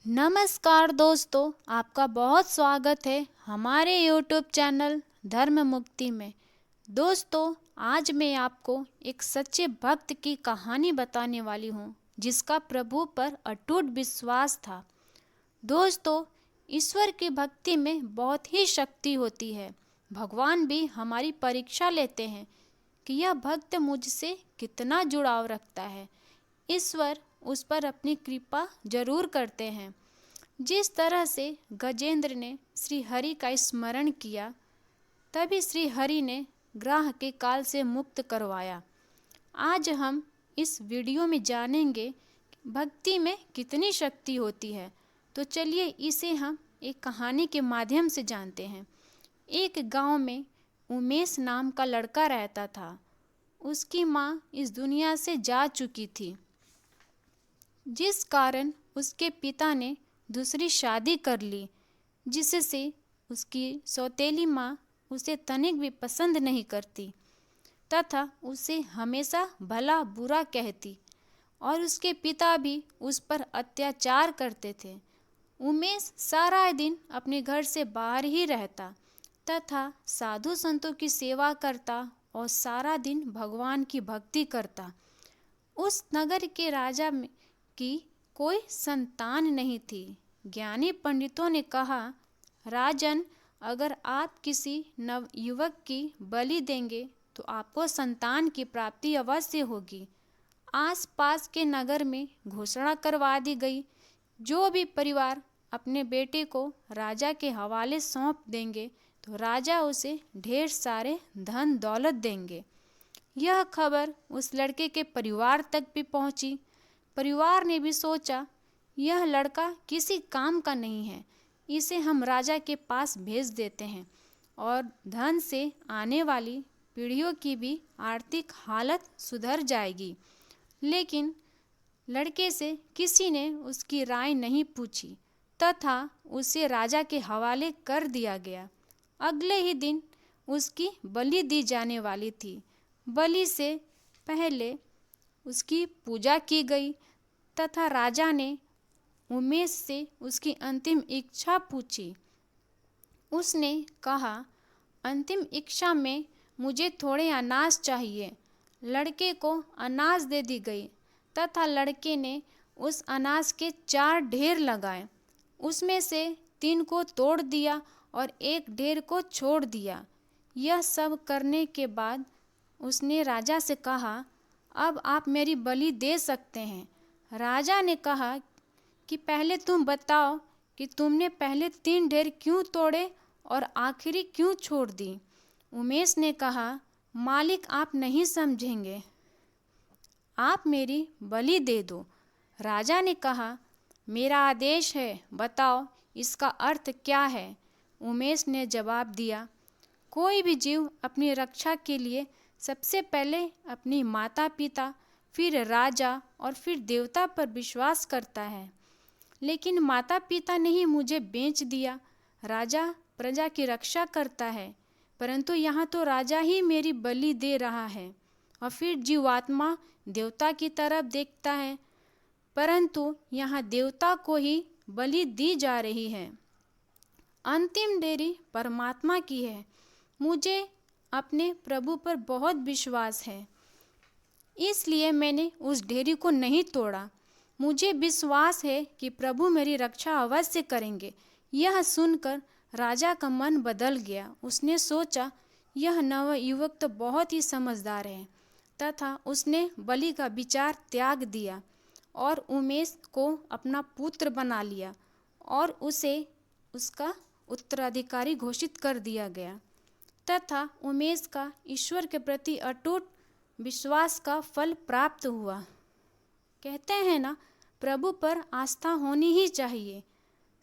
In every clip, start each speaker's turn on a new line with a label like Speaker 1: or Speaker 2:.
Speaker 1: नमस्कार दोस्तों, आपका बहुत स्वागत है हमारे YouTube चैनल धर्म मुक्ति में। दोस्तों, आज मैं आपको एक सच्चे भक्त की कहानी बताने वाली हूँ जिसका प्रभु पर अटूट विश्वास था। दोस्तों, ईश्वर की भक्ति में बहुत ही शक्ति होती है। भगवान भी हमारी परीक्षा लेते हैं कि यह भक्त मुझसे कितना जुड़ाव रखता है। ईश्वर उस पर अपनी कृपा जरूर करते हैं। जिस तरह से गजेंद्र ने श्री हरि का स्मरण किया, तभी श्री हरि ने ग्रह के काल से मुक्त करवाया। आज हम इस वीडियो में जानेंगे कि भक्ति में कितनी शक्ति होती है। तो चलिए इसे हम एक कहानी के माध्यम से जानते हैं। एक गांव में उमेश नाम का लड़का रहता था। उसकी माँ इस दुनिया से जा चुकी थी, जिस कारण उसके पिता ने दूसरी शादी कर ली, जिससे उसकी सौतेली माँ उसे तनिक भी पसंद नहीं करती तथा उसे हमेशा भला बुरा कहती और उसके पिता भी उस पर अत्याचार करते थे। उमेश सारा दिन अपने घर से बाहर ही रहता तथा साधु संतों की सेवा करता और सारा दिन भगवान की भक्ति करता। उस नगर के राजा की कोई संतान नहीं थी। ज्ञानी पंडितों ने कहा, राजन, अगर आप किसी नवयुवक की बलि देंगे तो आपको संतान की प्राप्ति अवश्य होगी। आसपास के नगर में घोषणा करवा दी गई, जो भी परिवार अपने बेटे को राजा के हवाले सौंप देंगे तो राजा उसे ढेर सारे धन दौलत देंगे। यह खबर उस लड़के के परिवार तक भी पहुंची। परिवार ने भी सोचा, यह लड़का किसी काम का नहीं है, इसे हम राजा के पास भेज देते हैं और धन से आने वाली पीढ़ियों की भी आर्थिक हालत सुधर जाएगी। लेकिन लड़के से किसी ने उसकी राय नहीं पूछी तथा उसे राजा के हवाले कर दिया गया। अगले ही दिन उसकी बलि दी जाने वाली थी। बलि से पहले उसकी पूजा की गई तथा राजा ने उमेश से उसकी अंतिम इच्छा पूछी। उसने कहा, अंतिम इच्छा में मुझे थोड़े अनाज चाहिए। लड़के को अनाज दे दी गई तथा लड़के ने उस अनाज के 4 ढेर लगाए। उसमें से 3 को तोड़ दिया और एक ढेर को छोड़ दिया। यह सब करने के बाद उसने राजा से कहा, अब आप मेरी बलि दे सकते हैं। राजा ने कहा कि पहले तुम बताओ कि तुमने पहले 3 ढेर क्यों तोड़े और आखिरी क्यों छोड़ दी। उमेश ने कहा, मालिक, आप नहीं समझेंगे, आप मेरी बलि दे दो। राजा ने कहा, मेरा आदेश है, बताओ इसका अर्थ क्या है। उमेश ने जवाब दिया, कोई भी जीव अपनी रक्षा के लिए सबसे पहले अपनी माता पिता, फिर राजा और फिर देवता पर विश्वास करता है। लेकिन माता पिता ने ही मुझे बेच दिया। राजा प्रजा की रक्षा करता है, परंतु यहाँ तो राजा ही मेरी बलि दे रहा है और फिर जीवात्मा देवता की तरफ देखता है, परंतु यहाँ देवता को ही बलि दी जा रही है। अंतिम डेरी परमात्मा की है। मुझे अपने प्रभु पर बहुत विश्वास है, इसलिए मैंने उस ढेरी को नहीं तोड़ा। मुझे विश्वास है कि प्रभु मेरी रक्षा अवश्य करेंगे। यह सुनकर राजा का मन बदल गया। उसने सोचा, यह नवयुवक तो बहुत ही समझदार है तथा उसने बलि का विचार त्याग दिया और उमेश को अपना पुत्र बना लिया और उसे उसका उत्तराधिकारी घोषित कर दिया गया तथा उमेश का ईश्वर के प्रति अटूट विश्वास का फल प्राप्त हुआ। कहते हैं ना, प्रभु पर आस्था होनी ही चाहिए।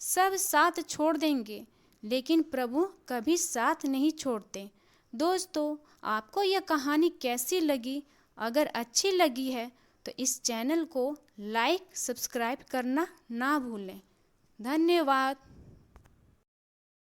Speaker 1: सब साथ छोड़ देंगे, लेकिन प्रभु कभी साथ नहीं छोड़ते। दोस्तों, आपको यह कहानी कैसी लगी? अगर अच्छी लगी है तो इस चैनल को लाइक सब्सक्राइब करना ना भूलें। धन्यवाद।